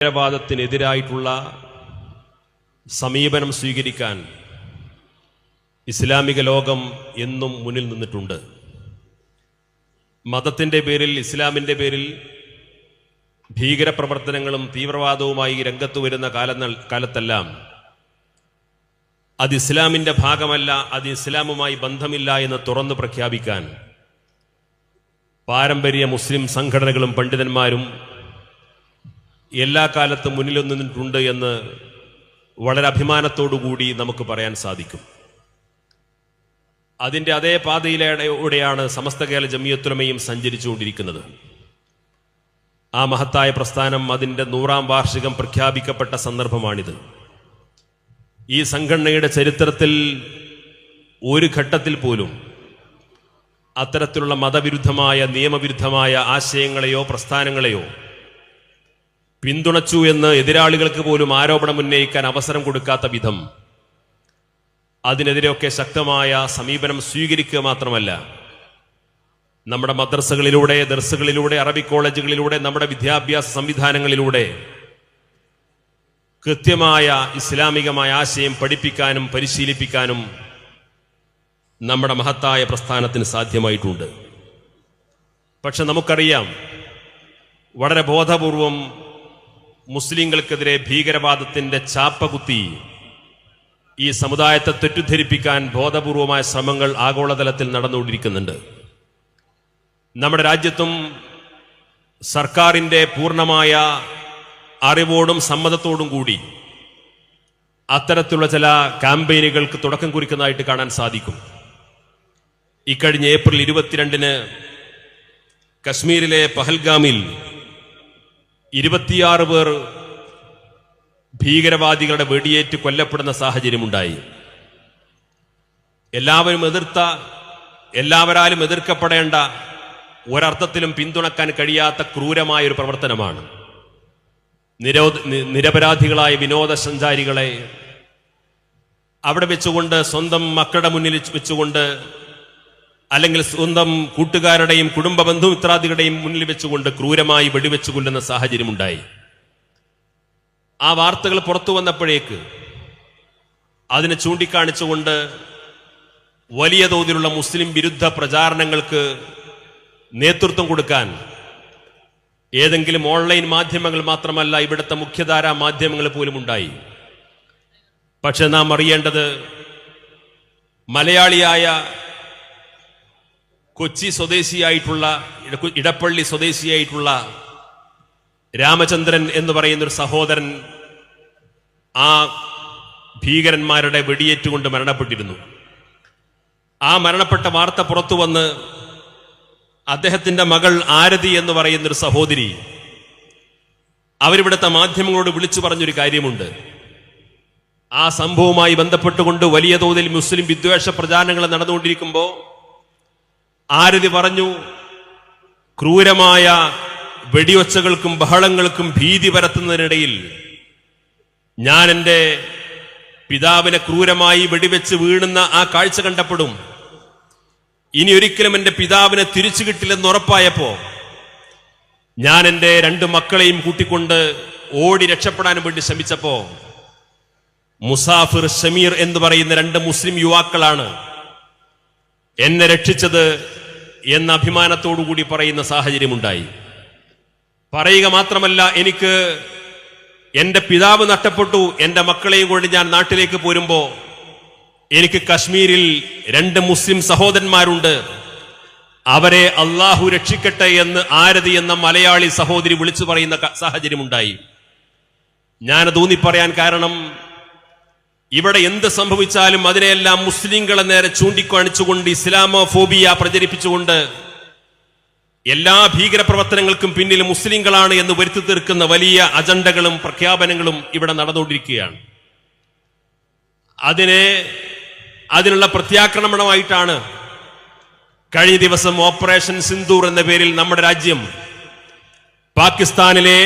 ഭീകരവാദത്തിനെതിരായിട്ടുള്ള സമീപനം സ്വീകരിക്കാൻ ഇസ്ലാമിക ലോകം എന്നും മുന്നിൽ നിന്നിട്ടുണ്ട്. മതത്തിൻ്റെ പേരിൽ, ഇസ്ലാമിൻ്റെ പേരിൽ ഭീകരപ്രവർത്തനങ്ങളും തീവ്രവാദവുമായി രംഗത്ത് വരുന്ന കാലത്തെല്ലാം അത് ഇസ്ലാമിൻ്റെ ഭാഗമല്ല, അത് ഇസ്ലാമുമായി ബന്ധമില്ല എന്ന് തുറന്നു പ്രഖ്യാപിക്കാൻ പാരമ്പര്യ മുസ്ലിം സംഘടനകളും പണ്ഡിതന്മാരും എല്ലാ കാലത്തും മുന്നിൽ നിന്നിട്ടുണ്ട് എന്ന് വളരെ അഭിമാനത്തോടുകൂടി നമുക്ക് പറയാൻ സാധിക്കും. അതിൻ്റെ അതേ പാതയിലൂടെയാണ് സമസ്ത കേരള ജമിയത്തുലമയും സഞ്ചരിച്ചുകൊണ്ടിരിക്കുന്നത്. ആ മഹത്തായ പ്രസ്ഥാനം അതിൻ്റെ 100ാം വാർഷികം പ്രഖ്യാപിക്കപ്പെട്ട സന്ദർഭമാണിത്. ഈ സംഘടനയുടെ ചരിത്രത്തിൽ ഒരു ഘട്ടത്തിൽ പോലും അത്തരത്തിലുള്ള മതവിരുദ്ധമായ, നിയമവിരുദ്ധമായ ആശയങ്ങളെയോ പ്രസ്ഥാനങ്ങളെയോ പിന്തുണച്ചു എന്ന് എതിരാളികൾക്ക് പോലും ആരോപണം ഉന്നയിക്കാൻ അവസരം കൊടുക്കാത്ത വിധം അതിനെതിരെയൊക്കെ ശക്തമായ സമീപനം സ്വീകരിക്കുക മാത്രമല്ല, നമ്മുടെ മദ്രസകളിലൂടെ, ദർസുകളിലൂടെ, അറബിക് കോളേജുകളിലൂടെ, നമ്മുടെ വിദ്യാഭ്യാസ സംവിധാനങ്ങളിലൂടെ കൃത്യമായ ഇസ്ലാമികമായ ആശയം പഠിപ്പിക്കാനും പരിശീലിപ്പിക്കാനും നമ്മുടെ മഹത്തായ പ്രസ്ഥാനത്തിന് സാധ്യമായിട്ടുണ്ട്. പക്ഷെ നമുക്കറിയാം, വളരെ ബോധപൂർവം മുസ്ലിങ്ങൾക്കെതിരെ ഭീകരവാദത്തിൻ്റെ ചാപ്പകുത്തി ഈ സമുദായത്തെ തെറ്റിദ്ധരിപ്പിക്കാൻ ബോധപൂർവമായ ശ്രമങ്ങൾ ആഗോളതലത്തിൽ നടന്നുകൊണ്ടിരിക്കുന്നുണ്ട്. നമ്മുടെ രാജ്യത്തും സർക്കാരിൻ്റെ പൂർണ്ണമായ അറിവോടും സമ്മതത്തോടും കൂടി അത്തരത്തിലുള്ള ചില ക്യാമ്പയിനുകൾക്ക് തുടക്കം കുറിക്കുന്നതായിട്ട് കാണാൻ സാധിക്കും. ഇക്കഴിഞ്ഞ ഏപ്രിൽ 22-ന് കശ്മീരിലെ പഹൽഗാമിൽ 26 പേർ ഭീകരവാദികളുടെ വെടിയേറ്റ് കൊല്ലപ്പെടുന്ന സാഹചര്യമുണ്ടായി. എല്ലാവരാലും എതിർക്കപ്പെടേണ്ട, ഒരർത്ഥത്തിലും പിന്തുണക്കാൻ കഴിയാത്ത ക്രൂരമായൊരു പ്രവർത്തനമാണ്. നിരപരാധികളായ വിനോദസഞ്ചാരികളെ അവിടെ വെച്ചുകൊണ്ട്, സ്വന്തം മക്കളുടെ മുന്നിൽ വെച്ചുകൊണ്ട്, അല്ലെങ്കിൽ സ്വന്തം കൂട്ടുകാരുടെയും കുടുംബ ബന്ധുമിത്രാദികളുടെയും മുന്നിൽ വെച്ചുകൊണ്ട് ക്രൂരമായി വെടിവെച്ചു കൊല്ലുന്ന സാഹചര്യമുണ്ടായി. ആ വാർത്തകൾ പുറത്തു വന്നപ്പോഴേക്ക് അതിനെ ചൂണ്ടിക്കാണിച്ചുകൊണ്ട് വലിയ തോതിലുള്ള മുസ്ലിം വിരുദ്ധ പ്രചാരണങ്ങൾക്ക് നേതൃത്വം കൊടുക്കാൻ ഏതെങ്കിലും ഓൺലൈൻ മാധ്യമങ്ങൾ മാത്രമല്ല, ഇവിടുത്തെ മുഖ്യധാരാ മാധ്യമങ്ങൾ പോലും ഉണ്ടായി. പക്ഷെ നാം അറിയേണ്ടത്, മലയാളിയായ കൊച്ചി സ്വദേശിയായിട്ടുള്ള, ഇടപ്പള്ളി സ്വദേശിയായിട്ടുള്ള രാമചന്ദ്രൻ എന്ന് പറയുന്നൊരു സഹോദരൻ ആ ഭീകരന്മാരുടെ വെടിയേറ്റുകൊണ്ട് മരണപ്പെട്ടിരുന്നു. ആ മരണപ്പെട്ട വാർത്ത പുറത്തു വന്ന് അദ്ദേഹത്തിന്റെ മകൾ ആരതി എന്ന് പറയുന്നൊരു സഹോദരി അവരിവിടുത്തെ മാധ്യമങ്ങളോട് വിളിച്ചു പറഞ്ഞൊരു കാര്യമുണ്ട്. ആ സംഭവവുമായി ബന്ധപ്പെട്ടുകൊണ്ട് വലിയ തോതിൽ മുസ്ലിം വിദ്വേഷ പ്രചാരണങ്ങൾ നടന്നുകൊണ്ടിരിക്കുമ്പോൾ ആരതി പറഞ്ഞു, ക്രൂരമായ വെടിയൊച്ചകൾക്കും ബഹളങ്ങൾക്കും ഭീതി പരത്തുന്നതിനിടയിൽ ഞാൻ എൻ്റെ പിതാവിനെ ക്രൂരമായി വെടിവെച്ച് വീഴുന്ന ആ കാഴ്ച കണ്ടപ്പോഴും ഇനി ഒരിക്കലും എൻ്റെ പിതാവിനെ തിരിച്ചു കിട്ടില്ലെന്ന് ഉറപ്പായപ്പോ ഞാൻ എൻ്റെ 2 മക്കളെയും കൂട്ടിക്കൊണ്ട് ഓടി രക്ഷപ്പെടാൻ വേണ്ടി ശ്രമിച്ചപ്പോ മുസാഫിർ, ഷമീർ എന്ന് പറയുന്ന 2 മുസ്ലിം യുവാക്കളാണ് എന്നെ രക്ഷിച്ചത് എന്ന അഭിമാനത്തോടുകൂടി പറയുന്ന സാഹചര്യമുണ്ടായി. പറയുക മാത്രമല്ല, എനിക്ക് എൻ്റെ പിതാവ് നഷ്ടപ്പെട്ടു, എൻ്റെ മക്കളെയും കൊണ്ട് ഞാൻ നാട്ടിലേക്ക് പോരുമ്പോൾ എനിക്ക് കശ്മീരിൽ 2 മുസ്ലിം സഹോദരന്മാരുണ്ട്, അവരെ അള്ളാഹു രക്ഷിക്കട്ടെ എന്ന് ആരതി എന്ന മലയാളി സഹോദരി വിളിച്ചു പറയുന്ന സാഹചര്യമുണ്ടായി. ഞാനത് ഊന്നിപ്പറയാൻ കാരണം, ഇവിടെ എന്ത് സംഭവിച്ചാലും അതിനെയെല്ലാം മുസ്ലിങ്ങളെ നേരെ ചൂണ്ടിക്കാണിച്ചുകൊണ്ട്, ഇസ്ലാമോഫോബിയ പ്രചരിപ്പിച്ചുകൊണ്ട് എല്ലാ ഭീകരപ്രവർത്തനങ്ങൾക്കും പിന്നിൽ മുസ്ലിങ്ങളാണ് എന്ന് വരുത്തി തീർക്കുന്ന വലിയ അജണ്ടകളും പ്രഖ്യാപനങ്ങളും ഇവിടെ നടന്നുകൊണ്ടിരിക്കുകയാണ്. അതിനുള്ള പ്രത്യാക്രമണമായിട്ടാണ് കഴിഞ്ഞ ദിവസം ഓപ്പറേഷൻ സിന്ദൂർ എന്ന പേരിൽ നമ്മുടെ രാജ്യം പാകിസ്ഥാനിലെ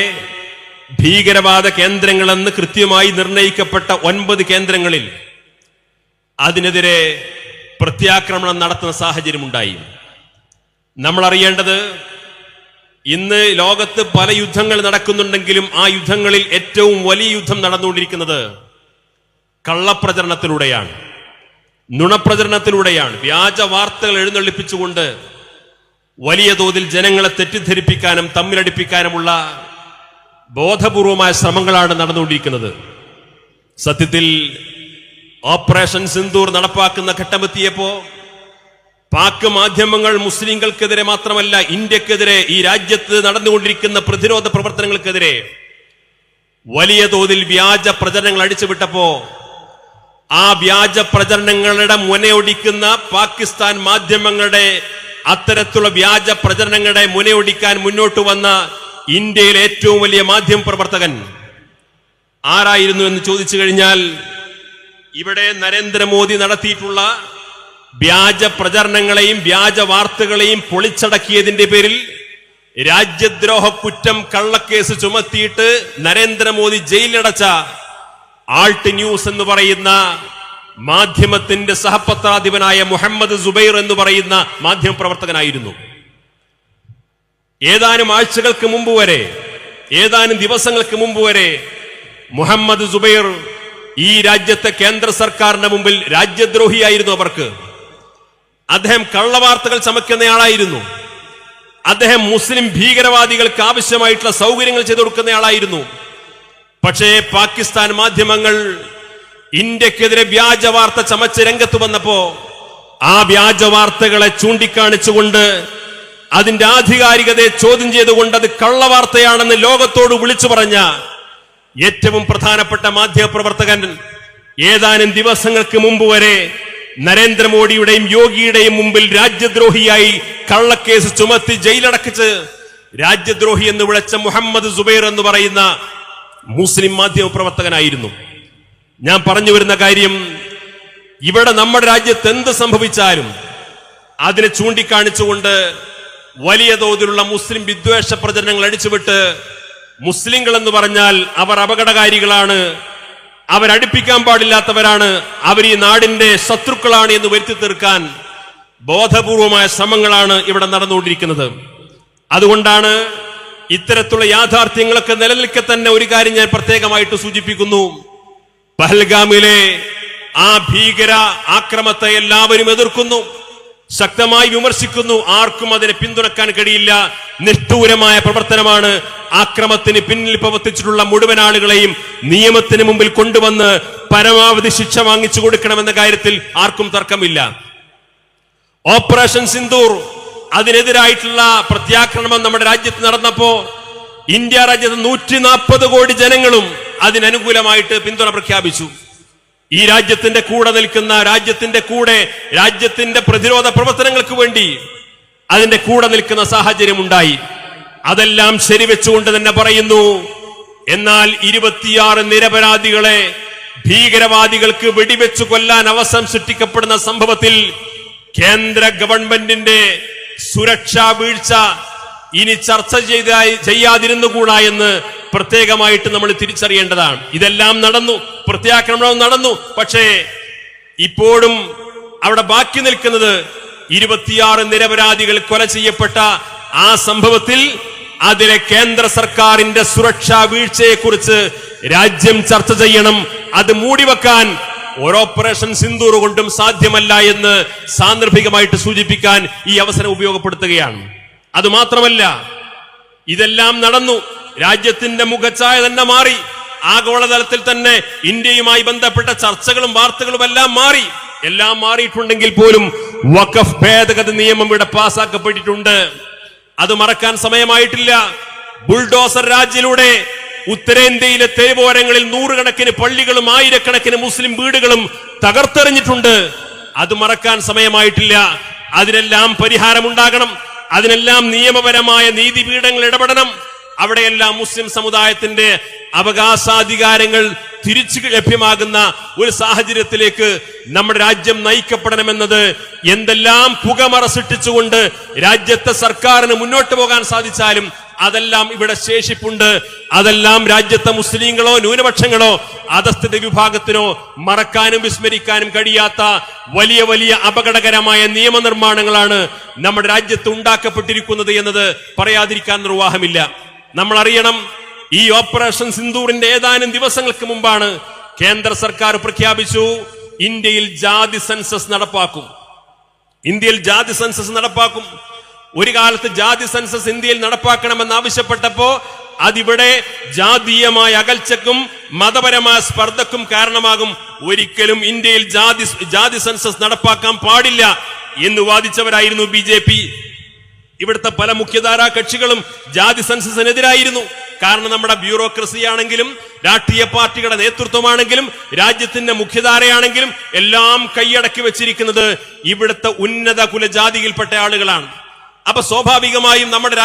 ഭീകരവാദ കേന്ദ്രങ്ങളെന്ന് കൃത്യമായി നിർണയിക്കപ്പെട്ട 9 കേന്ദ്രങ്ങളിൽ അതിനെതിരെ പ്രത്യാക്രമണം നടത്തുന്ന സാഹചര്യമുണ്ടായി. നമ്മൾ അറിയേണ്ടത്, ഇന്ന് ലോകത്ത് പല യുദ്ധങ്ങൾ നടക്കുന്നുണ്ടെങ്കിലും ആ യുദ്ധങ്ങളിൽ ഏറ്റവും വലിയ യുദ്ധം നടന്നുകൊണ്ടിരിക്കുന്നത് കള്ളപ്രചരണത്തിലൂടെയാണ്, നുണപ്രചരണത്തിലൂടെയാണ്. വ്യാജ വാർത്തകൾ എഴുന്നള്ളിപ്പിച്ചുകൊണ്ട് വലിയ തോതിൽ ജനങ്ങളെ തെറ്റിദ്ധരിപ്പിക്കാനും തമ്മിലടിപ്പിക്കാനുമുള്ള ബോധപൂർവമായ ശ്രമങ്ങളാണ് നടന്നുകൊണ്ടിരിക്കുന്നത്. സത്യത്തിൽ ഓപ്പറേഷൻ സിന്ദൂർ നടപ്പാക്കുന്ന ഘട്ടമെത്തിയപ്പോ പാക് മാധ്യമങ്ങൾ മുസ്ലിങ്ങൾക്കെതിരെ മാത്രമല്ല, ഇന്ത്യക്കെതിരെ, ഈ രാജ്യത്ത് നടന്നുകൊണ്ടിരിക്കുന്ന പ്രതിരോധ പ്രവർത്തനങ്ങൾക്കെതിരെ വലിയ തോതിൽ വ്യാജ പ്രചരണങ്ങൾ അടിച്ചുവിട്ടപ്പോ ആ വ്യാജ പ്രചരണങ്ങളുടെ മുനയൊടിക്കുന്ന പാകിസ്ഥാൻ മാധ്യമങ്ങളുടെ അത്തരത്തിലുള്ള വ്യാജ പ്രചരണങ്ങളുടെ മുനയൊടിക്കാൻ മുന്നോട്ട് വന്ന ഇന്ത്യയിലെ ഏറ്റവും വലിയ മാധ്യമ പ്രവർത്തകൻ ആരായിരുന്നു എന്ന് ചോദിച്ചു കഴിഞ്ഞാൽ, ഇവിടെ നരേന്ദ്രമോദി നടത്തിയിട്ടുള്ള വ്യാജ പ്രചരണങ്ങളെയും വ്യാജ വാർത്തകളെയും പൊളിച്ചടക്കിയതിന്റെ പേരിൽ രാജ്യദ്രോഹ കുറ്റം കള്ളക്കേസ് ചുമത്തിയിട്ട് നരേന്ദ്രമോദി ജയിലിലടച്ച ആൾട്ട് ന്യൂസ് എന്ന് പറയുന്ന മാധ്യമത്തിന്റെ സഹപത്രാധിപനായ മുഹമ്മദ് സുബൈർ എന്ന് പറയുന്ന മാധ്യമപ്രവർത്തകനായിരുന്നു. ഏതാനും ആഴ്ചകൾക്ക് മുമ്പ് വരെ, ഏതാനും ദിവസങ്ങൾക്ക് മുമ്പ് വരെ മുഹമ്മദ് സുബൈർ ഈ രാജ്യത്തെ കേന്ദ്ര സർക്കാരിന്റെ മുമ്പിൽ രാജ്യദ്രോഹിയായിരുന്നു. അവർക്ക് അദ്ദേഹം കള്ളവാർത്തകൾ ചമയ്ക്കുന്നയാളായിരുന്നു. അദ്ദേഹം മുസ്ലിം ഭീകരവാദികൾക്ക് ആവശ്യമായിട്ടുള്ള സൗകര്യങ്ങൾ ചെയ്തു കൊടുക്കുന്നയാളായിരുന്നു. പക്ഷേ പാകിസ്ഥാൻ മാധ്യമങ്ങൾ ഇന്ത്യക്കെതിരെ വ്യാജ വാർത്ത ചമച്ച് രംഗത്ത് വന്നപ്പോ ആ വ്യാജ വാർത്തകളെ ചൂണ്ടിക്കാണിച്ചുകൊണ്ട് അതിന്റെ ആധികാരികതയെ ചോദ്യം ചെയ്തുകൊണ്ട് അത് കള്ളവാർത്തയാണെന്ന് ലോകത്തോട് വിളിച്ചു പറഞ്ഞ ഏറ്റവും പ്രധാനപ്പെട്ട മാധ്യമപ്രവർത്തകൻ ഏതാനും ദിവസങ്ങൾക്ക് മുമ്പ് വരെ നരേന്ദ്രമോദിയുടെയും യോഗിയുടെയും മുമ്പിൽ രാജ്യദ്രോഹിയായി കള്ളക്കേസ് ചുമത്തി ജയിലടക്കിച്ച് രാജ്യദ്രോഹി എന്ന് വിളിച്ച മുഹമ്മദ് സുബൈർ എന്ന് പറയുന്ന മുസ്ലിം മാധ്യമ പ്രവർത്തകനായിരുന്നു. ഞാൻ പറഞ്ഞു വരുന്ന കാര്യം, ഇവിടെ നമ്മുടെ രാജ്യത്ത് എന്ത് സംഭവിച്ചാലും അതിനെ ചൂണ്ടിക്കാണിച്ചുകൊണ്ട് വലിയ തോതിലുള്ള മുസ്ലിം വിദ്വേഷ പ്രചരണങ്ങൾ അടിച്ചുവിട്ട് മുസ്ലിങ്ങൾ എന്ന് പറഞ്ഞാൽ അവർ അപകടകാരികളാണ്, അവരടുപ്പിക്കാൻ പാടില്ലാത്തവരാണ്, അവർ ഈ നാടിന്റെ ശത്രുക്കളാണ് എന്ന് വരുത്തി തീർക്കാൻ ബോധപൂർവമായ ശ്രമങ്ങളാണ് ഇവിടെ നടന്നുകൊണ്ടിരിക്കുന്നത്. അതുകൊണ്ടാണ് ഇത്തരത്തിലുള്ള യാഥാർത്ഥ്യങ്ങളൊക്കെ നിലനിൽക്കെ തന്നെ ഒരു കാര്യം ഞാൻ പ്രത്യേകമായിട്ട് സൂചിപ്പിക്കുന്നു. പഹൽഗാമിലെ ആ ഭീകര ആക്രമത്തെ എല്ലാവരും എതിർക്കുന്നു, ശക്തമായി വിമർശിക്കുന്നു. ആർക്കും അതിനെ പിന്തുണക്കാൻ കഴിയില്ല. നിഷ്ഠൂരമായ പ്രവർത്തനമാണ്. ആക്രമത്തിന് പിന്നിൽ പ്രവർത്തിച്ചിട്ടുള്ള മുഴുവൻ ആളുകളെയും നിയമത്തിന് മുമ്പിൽ കൊണ്ടുവന്ന് പരമാവധി ശിക്ഷ വാങ്ങിച്ചു കൊടുക്കണമെന്ന കാര്യത്തിൽ ആർക്കും തർക്കമില്ല. ഓപ്പറേഷൻ സിന്ദൂർ, അതിനെതിരായിട്ടുള്ള പ്രത്യാക്രമണം നമ്മുടെ രാജ്യത്ത് നടന്നപ്പോ ഇന്ത്യ രാജ്യത്ത് 140 കോടി ജനങ്ങളും അതിനനുകൂലമായിട്ട് പിന്തുണ പ്രഖ്യാപിച്ചു. ഈ രാജ്യത്തിന്റെ കൂടെ നിൽക്കുന്ന, രാജ്യത്തിന്റെ പ്രതിരോധ പ്രവർത്തനങ്ങൾക്ക് വേണ്ടി അതിന്റെ കൂടെ നിൽക്കുന്ന സാഹചര്യം ഉണ്ടായി. അതെല്ലാം ശരിവെച്ചുകൊണ്ട് തന്നെ പറയുന്നു, എന്നാൽ 26 നിരപരാധികളെ ഭീകരവാദികൾക്ക് വെടിവെച്ചു കൊല്ലാൻ അവസരം സൃഷ്ടിക്കപ്പെടുന്ന സംഭവത്തിൽ കേന്ദ്ര ഗവൺമെന്റിന്റെ സുരക്ഷാ വീഴ്ച ഇനി ചർച്ച ചെയ്യാതിരുന്നുകൂടാ എന്ന് പ്രത്യേകമായിട്ട് നമ്മൾ തിരിച്ചറിയേണ്ടതാണ്. ഇതെല്ലാം നടന്നു, പ്രത്യാക്രമണവും നടന്നു. പക്ഷേ ഇപ്പോഴും അവിടെ ബാക്കി നിൽക്കുന്നത് 26 നിരപരാധികൾ കൊല ചെയ്യപ്പെട്ട ആ സംഭവത്തിൽ അതിലെ കേന്ദ്ര സർക്കാരിന്റെ സുരക്ഷാ വീഴ്ചയെക്കുറിച്ച് രാജ്യം ചർച്ച ചെയ്യണം. അത് മൂടിവെക്കാൻ ഒരു ഓപ്പറേഷൻ സിന്ദൂർ കൊണ്ടും സാധ്യമല്ല എന്ന് സാന്ദർഭികമായിട്ട് സൂചിപ്പിക്കാൻ ഈ അവസരം ഉപയോഗപ്പെടുത്തുകയാണ്. അതുമാത്രമല്ല, ഇതെല്ലാം നടന്നു, രാജ്യത്തിന്റെ മുഖച്ഛായ തന്നെ മാറി. ആഗോളതലത്തിൽ തന്നെ ഇന്ത്യയുമായി ബന്ധപ്പെട്ട ചർച്ചകളും വാർത്തകളും എല്ലാം മാറി. എല്ലാം മാറിയിട്ടുണ്ടെങ്കിൽ പോലും വഖഫ് ഭേദഗതി നിയമം ഇവിടെ പാസാക്കപ്പെട്ടിട്ടുണ്ട്. അത് മറക്കാൻ സമയമായിട്ടില്ല. ബുൾഡോസർ രാജിലൂടെ ഉത്തരേന്ത്യയിലെ തെരുവോരങ്ങളിൽ 100 കണക്കിന് പള്ളികളും 1000 മുസ്ലിം വീടുകളും തകർത്തെറിഞ്ഞിട്ടുണ്ട്. അത് മറക്കാൻ സമയമായിട്ടില്ല. അതിനെല്ലാം പരിഹാരമുണ്ടാകണം. അതിനെല്ലാം നിയമപരമായ നീതിപീഠങ്ങൾ ഇടപെടണം. അവിടെയെല്ലാം മുസ്ലിം സമുദായത്തിന്റെ അവകാശാധികാരങ്ങൾ തിരിച്ചു ലഭ്യമാകുന്ന ഒരു സാഹചര്യത്തിലേക്ക് നമ്മുടെ രാജ്യം നയിക്കപ്പെടണമെന്നത് എന്തെല്ലാം പുകമറ സൃഷ്ടിച്ചുകൊണ്ട് രാജ്യത്തെ സർക്കാരിന് മുന്നോട്ട് പോകാൻ സാധിച്ചാലും അതെല്ലാം ഇവിടെ ശേഷിപ്പുണ്ട്. അതെല്ലാം രാജ്യത്തെ മുസ്ലിങ്ങളോ ന്യൂനപക്ഷങ്ങളോ അധസ്ഥിത വിഭാഗത്തിനോ മറക്കാനും വിസ്മരിക്കാനും കഴിയാത്ത വലിയ വലിയ അപകടകരമായ നിയമനിർമ്മാണങ്ങളാണ് നമ്മുടെ രാജ്യത്ത് ഉണ്ടാക്കപ്പെട്ടിരിക്കുന്നത് എന്നത് പറയാതിരിക്കാൻ നിർവാഹമില്ല. നമ്മൾ അറിയണം, ഈ ഓപ്പറേഷൻ സിന്ദൂറിന്റെ ഏതാനും ദിവസങ്ങൾക്ക് മുമ്പാണ് കേന്ദ്ര സർക്കാർ പ്രഖ്യാപിച്ചു ഇന്ത്യയിൽ ജാതി സെൻസസ് നടപ്പാക്കും. ഇന്ത്യയിൽ ജാതി സെൻസസ് നടപ്പാക്കും. ഒരു കാലത്ത് ജാതി സെൻസസ് ഇന്ത്യയിൽ നടപ്പാക്കണമെന്ന് ആവശ്യപ്പെട്ടപ്പോ അതിവിടെ ജാതീയമായ അകൽച്ചക്കും മതപരമായ സ്പർദ്ധക്കും കാരണമാകും. ഒരിക്കലും ഇന്ത്യയിൽ ജാതി സെൻസസ് നടപ്പാക്കാൻ പാടില്ല എന്ന് വാദിച്ചവരായിരുന്നു BJP. ഇവിടുത്തെ പല മുഖ്യധാരാ കക്ഷികളും ജാതി സെൻസസിനെതിരായിരുന്നു. കാരണം നമ്മുടെ ബ്യൂറോക്രസി ആണെങ്കിലും രാഷ്ട്രീയ പാർട്ടികളുടെ നേതൃത്വമാണെങ്കിലും രാജ്യത്തിന്റെ മുഖ്യധാരയാണെങ്കിലും എല്ലാം കൈയടക്കി വെച്ചിരിക്കുന്നത് ഇവിടുത്തെ ഉന്നത കുലജാതിയിൽപ്പെട്ട ആളുകളാണ്. അപ്പൊ സ്വാഭാവികമായും നമ്മുടെ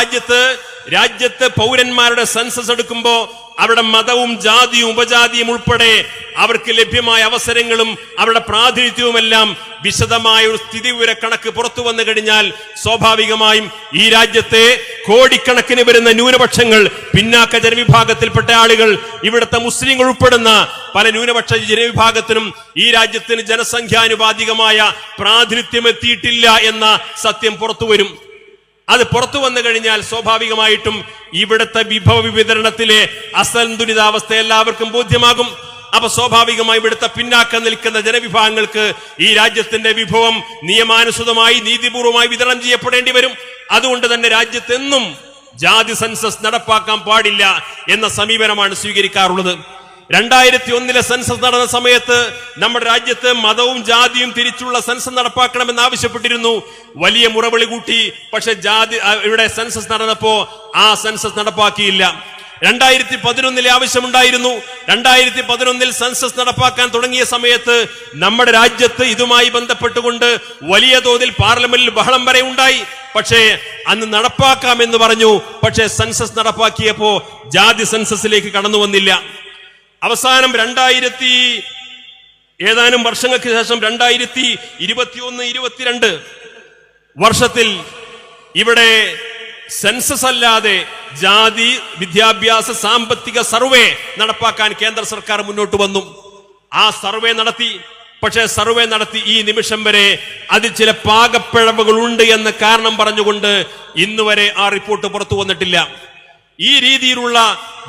രാജ്യത്ത് പൗരന്മാരുടെ സെൻസസ് എടുക്കുമ്പോ അവരുടെ മതവും ജാതിയും ഉപജാതിയും ഉൾപ്പെടെ അവർക്ക് ലഭ്യമായ അവസരങ്ങളും അവരുടെ പ്രാതിനിധ്യവുമെല്ലാം വിശദമായ ഒരു സ്ഥിതിവിവര കണക്ക് പുറത്തു വന്നു കഴിഞ്ഞാൽ സ്വാഭാവികമായും ഈ രാജ്യത്തെ കോടിക്കണക്കിന് വരുന്ന ന്യൂനപക്ഷങ്ങൾ, പിന്നാക്ക ജനവിഭാഗത്തിൽപ്പെട്ട ആളുകൾ, ഇവിടുത്തെ മുസ്ലിങ്ങൾ ഉൾപ്പെടുന്ന പല ന്യൂനപക്ഷ ജനവിഭാഗത്തിനും ഈ രാജ്യത്തിന് ജനസംഖ്യാനുപാതികമായ പ്രാതിനിധ്യം എത്തിയിട്ടില്ല എന്ന സത്യം പുറത്തു വരും. അത് പുറത്തു വന്നു കഴിഞ്ഞാൽ സ്വാഭാവികമായിട്ടും ഇവിടുത്തെ വിഭവ വിതരണത്തിലെ അസന്തുലിതാവസ്ഥ എല്ലാവർക്കും ബോധ്യമാകും. അപ്പൊ സ്വാഭാവികമായി ഇവിടുത്തെ പിന്നാക്കം നിൽക്കുന്ന ജനവിഭാഗങ്ങൾക്ക് ഈ രാജ്യത്തിന്റെ വിഭവം നിയമാനുസൃതമായി നീതിപൂർവമായി വിതരണം ചെയ്യപ്പെടേണ്ടി വരും. അതുകൊണ്ട് തന്നെ രാജ്യത്തെന്നും ജാതി സെൻസസ് നടപ്പാക്കാൻ പാടില്ല എന്ന സമീപനമാണ് സ്വീകരിക്കാറുള്ളത്. 2001 സെൻസസ് നടന്ന സമയത്ത് നമ്മുടെ രാജ്യത്ത് മതവും ജാതിയും തിരിച്ചുള്ള സെൻസസ് നടപ്പാക്കണമെന്ന് ആവശ്യപ്പെട്ടിരുന്നു. വലിയ മുറവിളി കൂട്ടി. പക്ഷെ ഇവിടെ സെൻസസ് നടന്നപ്പോ ആ സെൻസസ് നടപ്പാക്കിയില്ല. 2011 ആവശ്യമുണ്ടായിരുന്നു. 2011 സെൻസസ് നടപ്പാക്കാൻ തുടങ്ങിയ സമയത്ത് നമ്മുടെ രാജ്യത്ത് ഇതുമായി ബന്ധപ്പെട്ടുകൊണ്ട് വലിയ തോതിൽ പാർലമെന്റിൽ ബഹളം വരെ ഉണ്ടായി. പക്ഷേ അന്ന് നടപ്പാക്കാമെന്ന് പറഞ്ഞു. പക്ഷേ സെൻസസ് നടപ്പാക്കിയപ്പോ ജാതി സെൻസസിലേക്ക് കടന്നു വന്നില്ല. അവസാനം ഏതാനും വർഷങ്ങൾക്ക് ശേഷം 2021-22 വർഷത്തിൽ ഇവിടെ സെൻസസ് അല്ലാതെ ജാതി വിദ്യാഭ്യാസ സാമ്പത്തിക സർവേ നടപ്പാക്കാൻ കേന്ദ്ര സർക്കാർ മുന്നോട്ട് വന്നു. ആ സർവേ നടത്തി. പക്ഷേ സർവേ നടത്തി ഈ നിമിഷം വരെ അതിൽ ചില പാകപ്പിഴവുകൾ ഉണ്ട് എന്ന കാരണം പറഞ്ഞുകൊണ്ട് ഇന്നുവരെ ആ റിപ്പോർട്ട് പുറത്തു വന്നിട്ടില്ല. ഈ രീതിയിലുള്ള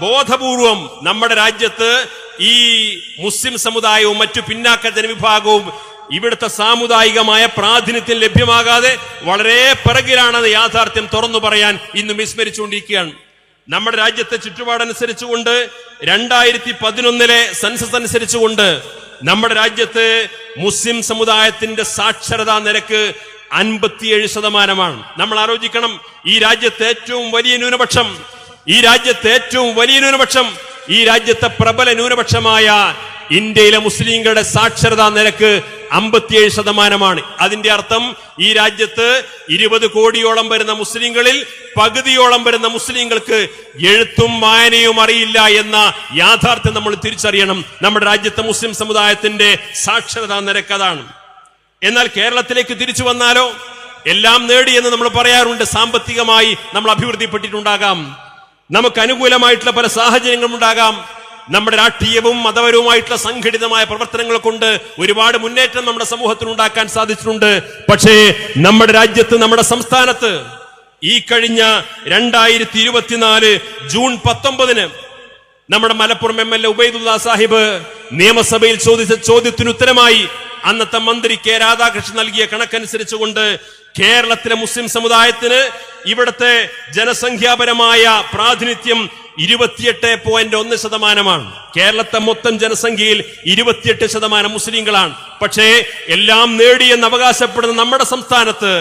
ബോധപൂർവം നമ്മുടെ രാജ്യത്ത് ഈ മുസ്ലിം സമുദായവും മറ്റു പിന്നാക്ക ജനവിഭാഗവും ഇവിടുത്തെ സാമുദായികമായ പ്രാതിനിധ്യം ലഭ്യമാകാതെ വളരെ പിറകിലാണെന്ന് യാഥാർത്ഥ്യം തുറന്നു പറയാൻ ഇന്ന് വിസ്മരിച്ചുകൊണ്ടിരിക്കുകയാണ്. നമ്മുടെ രാജ്യത്തെ ചുറ്റുപാടനുസരിച്ചുകൊണ്ട് 2011 സെൻസസ് അനുസരിച്ചുകൊണ്ട് നമ്മുടെ രാജ്യത്ത് മുസ്ലിം സമുദായത്തിന്റെ സാക്ഷരതാ നിരക്ക് 57%. നമ്മൾ ആലോചിക്കണം, ഈ രാജ്യത്തെ ഏറ്റവും വലിയ ന്യൂനപക്ഷം, ഈ രാജ്യത്തെ പ്രബല ന്യൂനപക്ഷമായ ഇന്ത്യയിലെ മുസ്ലിങ്ങളുടെ സാക്ഷരതാ നിരക്ക് 57%. അതിന്റെ അർത്ഥം ഈ രാജ്യത്ത് 20 കോടിയോളം വരുന്ന മുസ്ലിങ്ങളിൽ പകുതിയോളം വരുന്ന മുസ്ലിങ്ങൾക്ക് എഴുത്തും വായനയും അറിയില്ല എന്ന യാഥാർത്ഥ്യം നമ്മൾ തിരിച്ചറിയണം. നമ്മുടെ രാജ്യത്തെ മുസ്ലിം സമുദായത്തിന്റെ സാക്ഷരതാ നിരക്ക് അതാണ്. എന്നാൽ കേരളത്തിലേക്ക് തിരിച്ചു വന്നാലോ, എല്ലാം നേടിയെന്ന് നമ്മൾ പറയാറുണ്ട്. സാമ്പത്തികമായി നമ്മൾ അഭിവൃദ്ധിപ്പെട്ടിട്ടുണ്ടാകാം, നമുക്ക് അനുകൂലമായിട്ടുള്ള പല സാഹചര്യങ്ങളും ഉണ്ടാകാം, നമ്മുടെ രാഷ്ട്രീയവും മതപരവുമായിട്ടുള്ള സംഘടിതമായ പ്രവർത്തനങ്ങൾ കൊണ്ട് ഒരുപാട് മുന്നേറ്റം നമ്മുടെ സമൂഹത്തിൽ ഉണ്ടാക്കാൻ സാധിച്ചിട്ടുണ്ട്. പക്ഷേ നമ്മുടെ രാജ്യത്ത്, നമ്മുടെ സംസ്ഥാനത്ത് ഈ കഴിഞ്ഞ 2024 ജൂൺ 19 നമ്മുടെ മലപ്പുറം MLA ഉബൈദുള്ള സാഹിബ് നിയമസഭയിൽ ചോദിച്ച ചോദ്യത്തിന് ഉത്തരമായി അന്നത്തെ മന്ത്രി K. രാധാകൃഷ്ണൻ നൽകിയ കണക്കനുസരിച്ചുകൊണ്ട് കേരളത്തിലെ മുസ്ലിം സമുദായത്തിന് ഇവിടുത്തെ ജനസംഖ്യാപരമായ പ്രാതിനിധ്യം 28.1%. കേരളത്തെ മൊത്തം ജനസംഖ്യയിൽ 28% മുസ്ലിങ്ങളാണ്. പക്ഷേ എല്ലാം നേടിയെന്ന് അവകാശപ്പെടുന്ന നമ്മുടെ സംസ്ഥാനത്ത്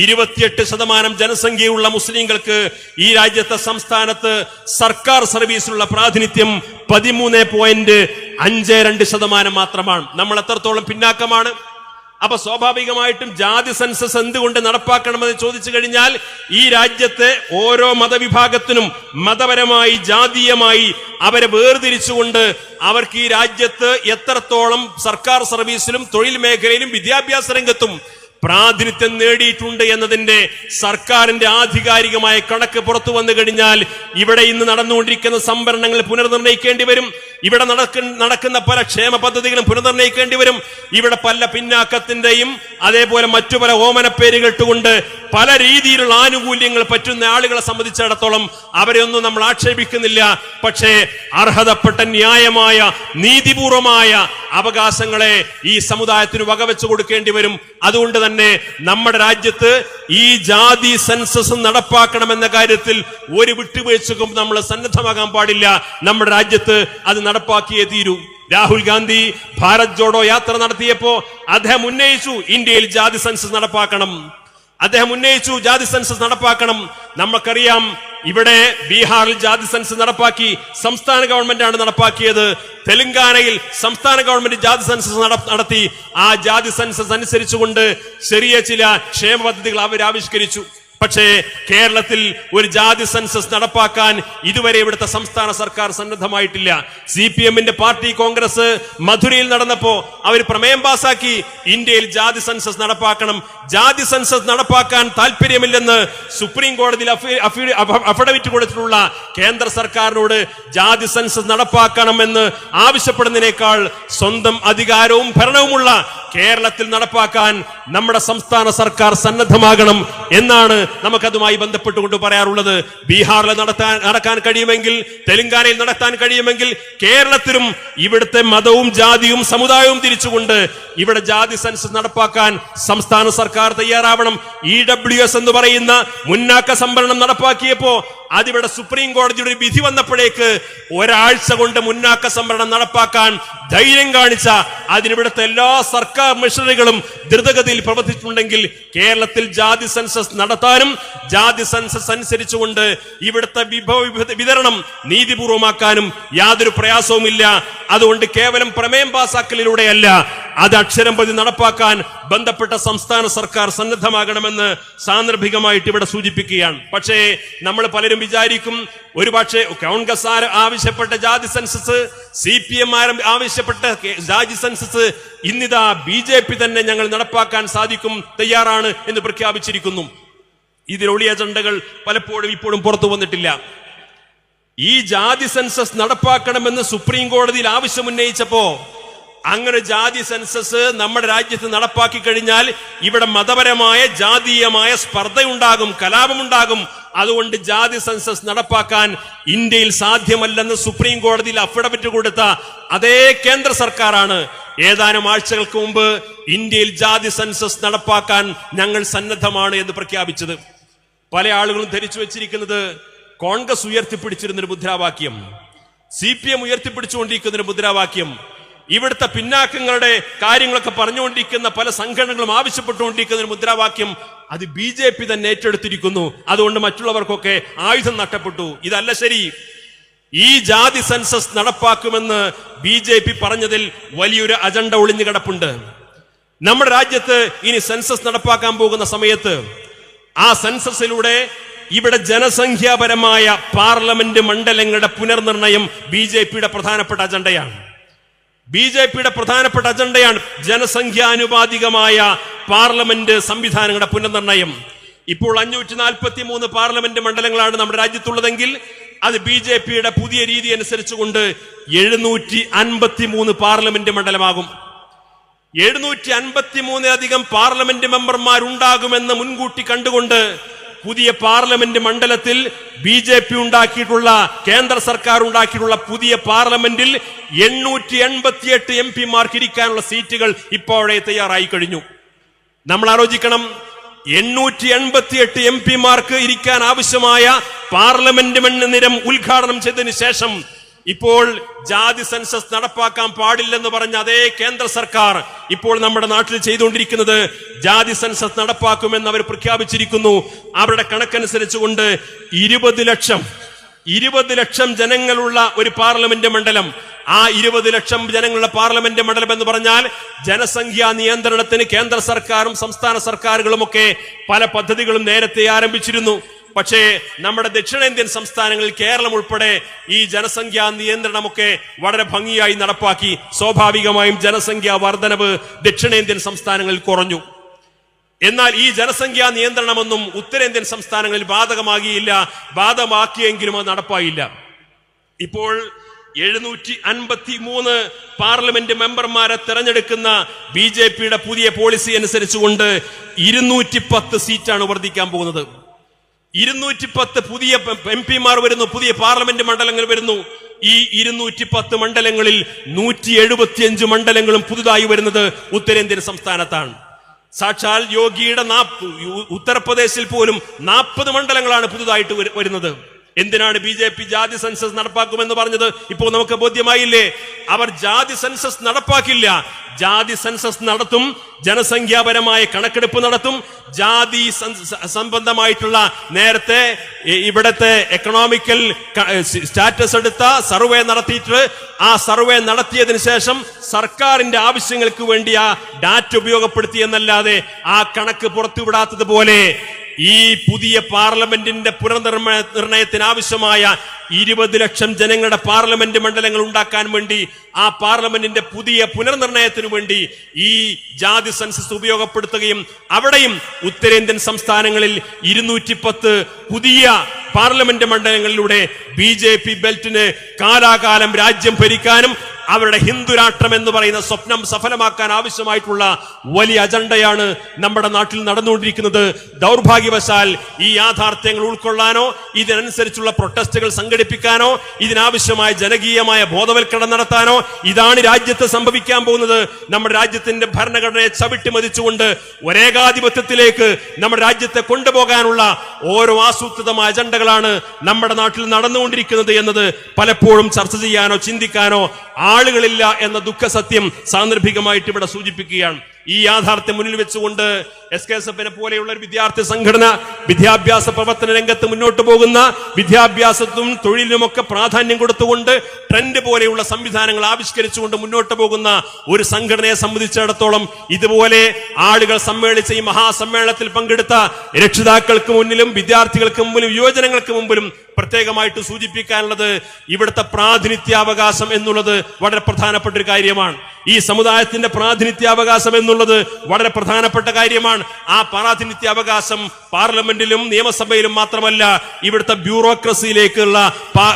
28% ജനസംഖ്യയുള്ള മുസ്ലിങ്ങൾക്ക് ഈ രാജ്യത്തെ സംസ്ഥാനത്ത് സർക്കാർ സർവീസിലുള്ള പ്രാതിനിധ്യം 13.52% മാത്രമാണ്. നമ്മൾ എത്രത്തോളം പിന്നാക്കമാണ്. അപ്പൊ സ്വാഭാവികമായിട്ടും ജാതി സെൻസസ് എന്തുകൊണ്ട് നടപ്പാക്കണമെന്ന് ചോദിച്ചു കഴിഞ്ഞാൽ ഈ രാജ്യത്തെ ഓരോ മതവിഭാഗത്തിനും മതപരമായി ജാതീയമായി അവരെ വേർതിരിച്ചുകൊണ്ട് അവർക്ക് ഈ രാജ്യത്ത് എത്രത്തോളം സർക്കാർ സർവീസിലും തൊഴിൽ മേഖലയിലും വിദ്യാഭ്യാസ രംഗത്തും പ്രാതിനിധ്യം നേടിയിട്ടുണ്ട് എന്നതിന്റെ സർക്കാരിന്റെ ആധികാരികമായ കണക്ക് പുറത്തു വന്നു കഴിഞ്ഞാൽ ഇവിടെ ഇന്ന് നടന്നുകൊണ്ടിരിക്കുന്ന സംവരണങ്ങൾ പുനർനിർണയിക്കേണ്ടി വരും. ഇവിടെ നടക്കുന്ന പല ക്ഷേമ പദ്ധതികളും പുനർനിർണയിക്കേണ്ടി വരും. ഇവിടെ പല പിന്നാക്കത്തിന്റെയും അതേപോലെ മറ്റു പല ഓമനപ്പേരുകൾ ഇട്ടുകൊണ്ട് പല രീതിയിലുള്ള ആനുകൂല്യങ്ങൾ പറ്റുന്ന ആളുകളെ സംബന്ധിച്ചിടത്തോളം അവരെ ഒന്നും നമ്മൾ ആക്ഷേപിക്കുന്നില്ല. പക്ഷേ അർഹതപ്പെട്ട ന്യായമായ നീതിപൂർവമായ അവകാശങ്ങളെ ഈ സമുദായത്തിന് വകവെച്ചു കൊടുക്കേണ്ടി വരും. അതുകൊണ്ട് തന്നെ നമ്മുടെ രാജ്യത്ത് ഈ ജാതി സെൻസസ് നടപ്പാക്കണമെന്ന കാര്യത്തിൽ ഒരു വിട്ടുവീഴ്ചക്കും നമ്മൾ സന്നദ്ധമാകാൻ പാടില്ല. നമ്മുടെ രാജ്യത്ത് അത് നടപ്പാക്കിയേ തീരൂ. രാഹുൽ ഗാന്ധി ഭാരത് ജോഡോ യാത്ര നടത്തിയപ്പോ അദ്ദേഹം ഉന്നയിച്ചു ഇന്ത്യയിൽ ജാതി സെൻസസ് നടപ്പാക്കണം. ജാതി സെൻസസ് നടപ്പാക്കണം. നമുക്കറിയാം ഇവിടെ ബീഹാറിൽ ജാതി സെൻസസ് നടപ്പാക്കി, സംസ്ഥാന ഗവൺമെന്റാണ് നടപ്പാക്കിയത്. തെലങ്കാനയിൽ സംസ്ഥാന ഗവൺമെന്റ് ജാതി സെൻസസ് നടത്തി. ആ ജാതി സെൻസസ് അനുസരിച്ചുകൊണ്ട് ചെറിയ ചില ക്ഷേമ പദ്ധതികൾ അവർ ആവിഷ്കരിച്ചു. പക്ഷേ കേരളത്തിൽ ഒരു ജാതി സെൻസസ് നടപ്പാക്കാൻ ഇതുവരെ ഇവിടുത്തെ സംസ്ഥാന സർക്കാർ സന്നദ്ധമായിട്ടില്ല. CPM-ന്റെ പാർട്ടി കോൺഗ്രസ് മധുരയിൽ നടന്നപ്പോ അവർ പ്രമേയം പാസാക്കി ഇന്ത്യയിൽ ജാതി സെൻസസ് നടപ്പാക്കണം. ജാതി സെൻസസ് നടപ്പാക്കാൻ താല്പര്യമില്ലെന്ന് സുപ്രീം കോടതിയിൽ അഫിഡവിറ്റ് കൊടുത്തിട്ടുള്ള കേന്ദ്ര സർക്കാരിനോട് ജാതി സെൻസസ് നടപ്പാക്കണമെന്ന് ആവശ്യപ്പെടുന്നതിനേക്കാൾ സ്വന്തം അധികാരവും ഭരണവുമുള്ള കേരളത്തിൽ നടപ്പാക്കാൻ നമ്മുടെ സംസ്ഥാന സർക്കാർ സന്നദ്ധമാകണം എന്നാണ് നമുക്കതുമായി ബന്ധപ്പെട്ടുകൊണ്ട് പറയാറുള്ളത്. ബീഹാറിൽ നടക്കാൻ കഴിയുമെങ്കിൽ, തെലങ്കാനയിൽ നടത്താൻ കഴിയുമെങ്കിൽ കേരളത്തിലും ഇവിടുത്തെ മതവും ജാതിയും സമുദായവും തിരിച്ചുകൊണ്ട് ഇവിടെ ജാതി സെൻസസ് നടപ്പാക്കാൻ സംസ്ഥാന സർക്കാർ തയ്യാറാവണം. EWS എന്ന് പറയുന്ന മുന്നാക്ക സംവരണം നടപ്പാക്കിയപ്പോ അതിവിടെ സുപ്രീം കോടതിയുടെ വിധി വന്നപ്പോഴേക്ക് ഒരാഴ്ച കൊണ്ട് മുന്നാക്ക സംവരണം നടപ്പാക്കാൻ ധൈര്യം കാണിച്ച അതിനിവിടുത്തെ എല്ലാ സർക്കാർ മിഷനറികളും ദ്രുതഗതിയിൽ പ്രവർത്തിച്ചിട്ടുണ്ടെങ്കിൽ കേരളത്തിൽ ജാതി സെൻസസ് നടത്താനും ജാതി സെൻസസ് അനുസരിച്ചുകൊണ്ട് ഇവിടുത്തെ വിഭവ വിതരണം നീതിപൂർവമാക്കാനും യാതൊരു പ്രയാസവുമില്ല. അതുകൊണ്ട് കേവലം പ്രമേയം പാസാക്കലിലൂടെയല്ല, അത് അക്ഷരം പ്രതി നടപ്പാക്കാൻ ബന്ധപ്പെട്ട സംസ്ഥാന സർക്കാർ സന്നദ്ധമാകണമെന്ന് സാന്ദർഭികമായിട്ട് ഇവിടെ സൂചിപ്പിക്കുകയാണ്. പക്ഷേ നമ്മൾ പലരും വിചാരിക്കും ഒരുപക്ഷെ കോൺഗ്രസ് ആവശ്യപ്പെട്ട ജാതി സെൻസസ്, CPM ആവശ്യപ്പെട്ട ജാതി സെൻസസ് ഇന്നിതാ BJP തന്നെ ഞങ്ങൾ നടപ്പാക്കാൻ സാധിക്കും, തയ്യാറാണ് എന്ന് പ്രഖ്യാപിച്ചിരിക്കുന്നു. ഇതിലൊളി അജണ്ടകൾ പലപ്പോഴും ഇപ്പോഴും പുറത്തു വന്നിട്ടില്ല. ഈ ജാതി സെൻസസ് നടപ്പാക്കണമെന്ന് സുപ്രീം കോടതിയിൽ ആവശ്യമുന്നയിച്ചപ്പോ അങ്ങനെ ജാതി സെൻസസ് നമ്മുടെ രാജ്യത്ത് നടപ്പാക്കി കഴിഞ്ഞാൽ ഇവിടെ മതപരമായ ജാതീയമായ സ്പർദ്ധയുണ്ടാകും, കലാപമുണ്ടാകും. അതുകൊണ്ട് ജാതി സെൻസസ് നടപ്പാക്കാൻ ഇന്ത്യയിൽ സാധ്യമല്ലെന്ന് സുപ്രീം കോടതിയിൽ അഫിഡവിറ്റ് കൊടുത്ത അതേ കേന്ദ്ര സർക്കാരാണ് ഏതാനും ആഴ്ചകൾക്ക് മുമ്പ് ഇന്ത്യയിൽ ജാതി സെൻസസ് നടപ്പാക്കാൻ ഞങ്ങൾ സന്നദ്ധമാണ് എന്ന് പ്രഖ്യാപിച്ചത്. പല ആളുകളും ധരിച്ചു വെച്ചിരിക്കുന്നത് കോൺഗ്രസ് ഉയർത്തിപ്പിടിച്ചിരുന്നൊരു മുദ്രാവാക്യം, CPM ഉയർത്തിപ്പിടിച്ചുകൊണ്ടിരിക്കുന്നൊരു മുദ്രാവാക്യം, ഇവിടുത്തെ പിന്നാക്കങ്ങളുടെ കാര്യങ്ങളൊക്കെ പറഞ്ഞുകൊണ്ടിരിക്കുന്ന പല സംഘടനകളും ആവശ്യപ്പെട്ടുകൊണ്ടിരിക്കുന്ന ഒരു മുദ്രാവാക്യം അത് BJP തന്നെ ഏറ്റെടുത്തിരിക്കുന്നു. അതുകൊണ്ട് മറ്റുള്ളവർക്കൊക്കെ ആയുധം നഷ്ടപ്പെട്ടു. ഇതല്ല ശരി. ഈ ജാതി സെൻസസ് നടപ്പാക്കുമെന്ന് BJP പറഞ്ഞതിൽ വലിയൊരു അജണ്ട ഒളിഞ്ഞു കിടപ്പുണ്ട്. നമ്മുടെ രാജ്യത്ത് ഇനി സെൻസസ് നടപ്പാക്കാൻ പോകുന്ന സമയത്ത് ആ സെൻസസിലൂടെ ഇവിടെ ജനസംഖ്യാപരമായ പാർലമെന്റ് മണ്ഡലങ്ങളുടെ പുനർനിർണയം BJP-യുടെ പ്രധാനപ്പെട്ട അജണ്ടയാണ്. ജനസംഖ്യാനുപാതികമായ പാർലമെന്റ് സംവിധാനങ്ങളുടെ പുനർനിർണയം. ഇപ്പോൾ 543 പാർലമെന്റ് മണ്ഡലങ്ങളാണ് നമ്മുടെ രാജ്യത്തുള്ളതെങ്കിൽ അത് BJP-യുടെ പുതിയ രീതി അനുസരിച്ചുകൊണ്ട് 753 പാർലമെന്റ് മണ്ഡലമാകും. 753 പാർലമെന്റ് മെമ്പർമാരുണ്ടാകുമെന്ന് മുൻകൂട്ടി കണ്ടുകൊണ്ട് പുതിയ പാർലമെന്റ് മണ്ഡലത്തിൽ BJP ഉണ്ടാക്കിയിട്ടുള്ള, കേന്ദ്ര സർക്കാർ ഉണ്ടാക്കിയിട്ടുള്ള പുതിയ പാർലമെന്റിൽ 888 MP-മാർക്ക് ഇരിക്കാനുള്ള സീറ്റുകൾ ഇപ്പോഴേ തയ്യാറായി കഴിഞ്ഞു. നമ്മൾ ആലോചിക്കണം, 888 MP-മാർക്ക് ഇരിക്കാൻ ആവശ്യമായ പാർലമെന്റ് മണ്ഡലം ഉദ്ഘാടനം ചെയ്തതിനു ശേഷം ഇപ്പോൾ ജാതി സെൻസസ് നടപ്പാക്കാൻ പാടില്ലെന്ന് പറഞ്ഞ അതേ കേന്ദ്ര സർക്കാർ ഇപ്പോൾ നമ്മുടെ നാട്ടിൽ ചെയ്തുകൊണ്ടിരിക്കുന്നത് ജാതി സെൻസസ് നടപ്പാക്കുമെന്ന് അവർ പ്രഖ്യാപിച്ചിരിക്കുന്നു. അവരുടെ കണക്കനുസരിച്ചുകൊണ്ട് 20 ലക്ഷം ജനങ്ങളുള്ള ഒരു പാർലമെന്റ് മണ്ഡലം, ആ 20 ലക്ഷം ജനങ്ങളുടെ പാർലമെന്റ് മണ്ഡലം എന്ന് പറഞ്ഞാൽ ജനസംഖ്യാ നിയന്ത്രണത്തിന് കേന്ദ്ര സർക്കാരും സംസ്ഥാന സർക്കാരുകളുമൊക്കെ പല പദ്ധതികളും നേരത്തെ ആരംഭിച്ചിരുന്നു. പക്ഷേ നമ്മുടെ ദക്ഷിണേന്ത്യൻ സംസ്ഥാനങ്ങളിൽ കേരളം ഉൾപ്പെടെ ഈ ജനസംഖ്യാ നിയന്ത്രണമൊക്കെ വളരെ ഭംഗിയായി നടപ്പാക്കി. സ്വാഭാവികമായും ജനസംഖ്യാ വർധനവ് ദക്ഷിണേന്ത്യൻ സംസ്ഥാനങ്ങളിൽ കുറഞ്ഞു. എന്നാൽ ഈ ജനസംഖ്യാ നിയന്ത്രണമൊന്നും ഉത്തരേന്ത്യൻ സംസ്ഥാനങ്ങളിൽ ബാധകമാകിയില്ല. ബാധകമാക്കിയെങ്കിലും അത് നടപ്പായില്ല. ഇപ്പോൾ 753 പാർലമെന്റ് മെമ്പർമാരെ തെരഞ്ഞെടുക്കുന്ന BJPയുടെ പുതിയ പോളിസി അനുസരിച്ചുകൊണ്ട് 210 സീറ്റാണ് വർദ്ധിക്കാൻ പോകുന്നത്. 210 പുതിയ MP-മാർ വരുന്നു, പുതിയ പാർലമെന്റ് മണ്ഡലങ്ങൾ വരുന്നു. ഈ 210 മണ്ഡലങ്ങളിൽ 175 മണ്ഡലങ്ങളും പുതുതായി വരുന്നത് ഉത്തരേന്ത്യൻ സംസ്ഥാനത്താണ്. സാക്ഷാൽ യോഗിയുടെ ഉത്തർപ്രദേശിൽ പോലും 40 മണ്ഡലങ്ങളാണ് പുതുതായിട്ട് വരുന്നത്. എന്തിനാണ് BJP ജാതി സെൻസസ് നടപ്പാക്കുമെന്ന് പറഞ്ഞത്? ഇപ്പോൾ നമുക്ക് ബോധ്യമായില്ലേ? അവർ ജാതി സെൻസസ് നടപ്പാക്കില്ല. ജാതി സെൻസസ് നടത്തും, ജനസംഖ്യാപരമായ കണക്കെടുപ്പ് നടത്തും, ജാതി സംബന്ധമായിട്ടുള്ള നേരത്തെ ഇവിടത്തെ എക്കണോമിക്കൽ സ്റ്റാറ്റസ് എടുത്ത സർവേ നടത്തിയിട്ട് ആ സർവേ നടത്തിയതിനു ശേഷം സർക്കാരിന്റെ ആവശ്യങ്ങൾക്ക് വേണ്ടി ആ ഡാറ്റ ഉപയോഗപ്പെടുത്തി എന്നല്ലാതെ ആ കണക്ക് പുറത്തുവിടാത്തതുപോലെ ഈ പുതിയ പാർലമെന്റിന്റെ പുനർനിർണയത്തിന് ആവശ്യമായ 20 ലക്ഷം ജനങ്ങളുടെ പാർലമെന്റ് മണ്ഡലങ്ങൾ ഉണ്ടാക്കാൻ വേണ്ടി ആ പാർലമെന്റിന്റെ പുതിയ പുനർനിർണയത്തിനു വേണ്ടി ഈ ജാതി സെൻസസ് ഉപയോഗപ്പെടുത്തുകയും അവിടെയും ഉത്തരേന്ത്യൻ സംസ്ഥാനങ്ങളിൽ 210 പുതിയ പാർലമെന്റ് മണ്ഡലങ്ങളിലൂടെ BJP ബെൽറ്റിന് കാലാകാലം രാജ്യം ഭരിക്കാനും അവരുടെ ഹിന്ദു രാഷ്ട്രം എന്ന് പറയുന്ന സ്വപ്നം സഫലമാക്കാൻ ആവശ്യമായിട്ടുള്ള വലിയ അജണ്ടയാണ് നമ്മുടെ നാട്ടിൽ നടന്നുകൊണ്ടിരിക്കുന്നത്. ദൗർഭാഗ്യവശാൽ ഈ യാഥാർത്ഥ്യങ്ങൾ ഉൾക്കൊള്ളാനോ ഇതിനനുസരിച്ചുള്ള പ്രൊട്ടസ്റ്റുകൾ സംഘടിപ്പിക്കാനോ ഇതിനാവശ്യമായ ജനകീയമായ ബോധവൽക്കരണം നടത്താനോ ഇതാണ് രാജ്യത്ത് സംഭവിക്കാൻ പോകുന്നത്. നമ്മുടെ രാജ്യത്തിന്റെ ഭരണഘടനയെ ചവിട്ടിമതിച്ചുകൊണ്ട് ഒരേകാധിപത്യത്തിലേക്ക് നമ്മുടെ രാജ്യത്തെ കൊണ്ടുപോകാനുള്ള ഓരോ ആസൂത്രിതമായ അജണ്ടകളാണ് നമ്മുടെ നാട്ടിൽ നടന്നുകൊണ്ടിരിക്കുന്നത് എന്നത് പലപ്പോഴും ചർച്ച ചെയ്യാനോ ചിന്തിക്കാനോ ആളുകളില്ല എന്ന ദുഃഖസത്യം സാന്ദർഭികമായിട്ട് ഇവിടെ സൂചിപ്പിക്കുകയാണ്. ഈ യാഥാർത്ഥ്യം മുന്നിൽ വെച്ചുകൊണ്ട് SKSF-നെ പോലെയുള്ള ഒരു വിദ്യാർത്ഥി സംഘടന വിദ്യാഭ്യാസ പ്രവർത്തന രംഗത്ത് മുന്നോട്ട് പോകുന്ന, വിദ്യാഭ്യാസത്തിനും തൊഴിലിനുമൊക്കെ പ്രാധാന്യം കൊടുത്തുകൊണ്ട് ട്രെൻഡ് പോലെയുള്ള സംവിധാനങ്ങൾ ആവിഷ്കരിച്ചുകൊണ്ട് മുന്നോട്ട് പോകുന്ന ഒരു സംഘടനയെ സംബന്ധിച്ചിടത്തോളം ഇതുപോലെ ആളുകൾ സമ്മേളിച്ച ഈ മഹാസമ്മേളനത്തിൽ പങ്കെടുത്ത രക്ഷിതാക്കൾക്ക് മുന്നിലും വിദ്യാർത്ഥികൾക്ക് മുമ്പിലും യുവജനങ്ങൾക്ക് മുമ്പിലും പ്രത്യേകമായിട്ട് സൂചിപ്പിക്കാനുള്ളത് ഇവിടുത്തെ പ്രാതിനിധ്യാവകാശം എന്നുള്ളത് വളരെ പ്രധാനപ്പെട്ട ഒരു കാര്യമാണ്. ഈ സമുദായത്തിന്റെ പ്രാതിനിധ്യാവകാശം എന്നുള്ളത് വളരെ പ്രധാനപ്പെട്ട കാര്യമാണ്. ആ പ്രാതിനിധ്യാവകാശം പാർലമെന്റിലും നിയമസഭയിലും മാത്രമല്ല, ഇവിടുത്തെ ബ്യൂറോക്രസിയിലേക്കുള്ള